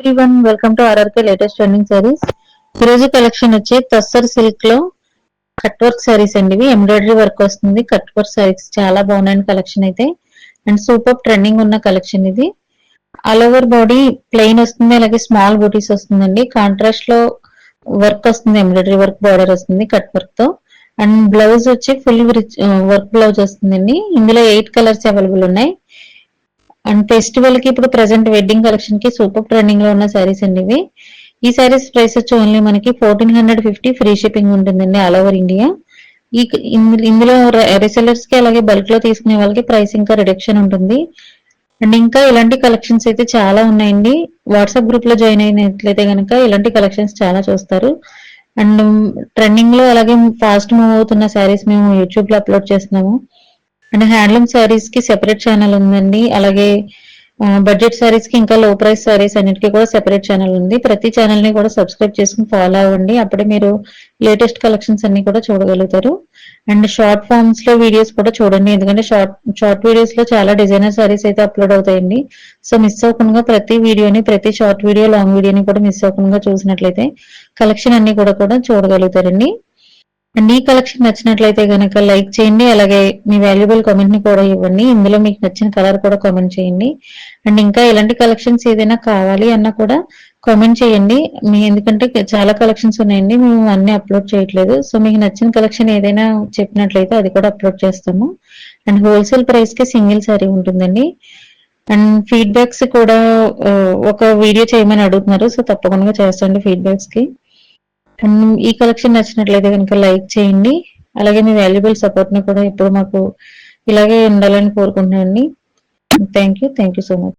Everyone welcome to RRK latest trending saris. ఈ రోజు collection వచ్చి తస్సర్ సిల్క్ లో కట్ వర్క్ సారీస్ అండి. ఇవి ఎంబ్రాయిడరీ వర్క్ వస్తుంది. కట్ వర్క్ సారీస్ చాలా బాగున్నాయి కలెక్షన్ అయితే. అండ్ సూపర్ ట్రెండింగ్ ఉన్న కలెక్షన్ ఇది. ఆల్ ఓవర్ బాడీ ప్లెయిన్ వస్తుంది, అలాగే స్మాల్ బూటీస్ వస్తుందండి. కాంట్రాస్ట్ లో వర్క్ వస్తుంది, ఎంబ్రాయిడరీ వర్క్ బార్డర్ వస్తుంది కట్ వర్క్ తో. అండ్ బ్లౌజ్ వచ్చి ఫుల్ వర్క్ బ్లౌజ్ వస్తుందండి. ఇందులో 8 కలర్స్ అవైలబుల్ ఉన్నాయి. అండ్ ఫెస్టివల్ కి ఇప్పుడు ప్రెసెంట్ వెడ్డింగ్ కలెక్షన్ కి సూపర్ ట్రెండింగ్ లో ఉన్న సారీస్ అండి ఇవి. ఈ సారీస్ ప్రైస్ వచ్చి ఓన్లీ మనకి 1450 ఫ్రీ షిప్పింగ్ ఉంటుందండి ఆల్ ఓవర్ ఇండియా. ఈ ఇందులో రీసెల్లర్స్ కి అలాగే బల్క్ లో తీసుకునే వాళ్ళకి ప్రైస్ ఇంకా రిడక్షన్ ఉంటుంది. అండ్ ఇంకా ఇలాంటి కలెక్షన్స్ అయితే చాలా ఉన్నాయండి. వాట్సాప్ గ్రూప్ లో జాయిన్ అయినట్లయితే కనుక ఇలాంటి కలెక్షన్స్ చాలా చూస్తారు. అండ్ ట్రెండింగ్ లో అలాగే ఫాస్ట్ మూవ్ అవుతున్న సారీస్ మేము యూట్యూబ్ లో అప్లోడ్ చేస్తున్నాము. అండ్ హ్యాండ్లూమ్ సారీస్ కి సెపరేట్ ఛానల్ ఉందండి. అలాగే బడ్జెట్ సారీస్ కి ఇంకా లో ప్రైస్ సారీస్ అన్నిటికీ కూడా సెపరేట్ ఛానల్ ఉంది. ప్రతి ఛానల్ ని కూడా సబ్స్క్రైబ్ చేసుకుని ఫాలో అవ్వండి. అప్పుడే మీరు లేటెస్ట్ కలెక్షన్స్ అన్ని కూడా చూడగలుగుతారు. అండ్ షార్ట్ ఫార్మ్స్ లో వీడియోస్ కూడా చూడండి, ఎందుకంటే షార్ట్ వీడియోస్ లో చాలా డిజైనర్ సారీస్ అయితే అప్లోడ్ అవుతాయండి. సో మిస్ అవ్వకుండా ప్రతి వీడియోని, ప్రతి షార్ట్ వీడియో, లాంగ్ వీడియోని కూడా మిస్ అవ్వకుండా చూసినట్లయితే కలెక్షన్ అన్ని కూడా చూడగలుగుతారండి. అండ్ ఈ కలెక్షన్ నచ్చినట్లయితే కనుక లైక్ చేయండి, అలాగే మీ వాల్యుబుల్ కామెంట్ ని కూడా ఇవ్వండి. ఇందులో మీకు నచ్చిన కలర్ కూడా కామెంట్ చేయండి. అండ్ ఇంకా ఇలాంటి కలెక్షన్స్ ఏదైనా కావాలి అన్నా కూడా కామెంట్ చేయండి. ఎందుకంటే చాలా కలెక్షన్స్ ఉన్నాయండి, మేము అన్ని అప్లోడ్ చేయట్లేదు. సో మీకు నచ్చిన కలెక్షన్ ఏదైనా చెప్పినట్లయితే అది కూడా అప్లోడ్ చేస్తాము. అండ్ హోల్సేల్ ప్రైస్ కి సింగిల్ సారీ ఉంటుందండి. అండ్ ఫీడ్బ్యాక్స్ కూడా ఒక వీడియో చేయమని అడుగుతున్నారు, సో తప్పకుండా చేస్తాండి ఫీడ్బ్యాక్స్ కి. అండ్ ఈ కలెక్షన్ నచ్చినట్లయితే కనుక లైక్ చేయండి, అలాగే మీ వాల్యుబుల్ సపోర్ట్ ని కూడా ఎప్పుడు మాకు ఇలాగే ఉండాలని కోరుకుంటున్నానండి. Thank you so much.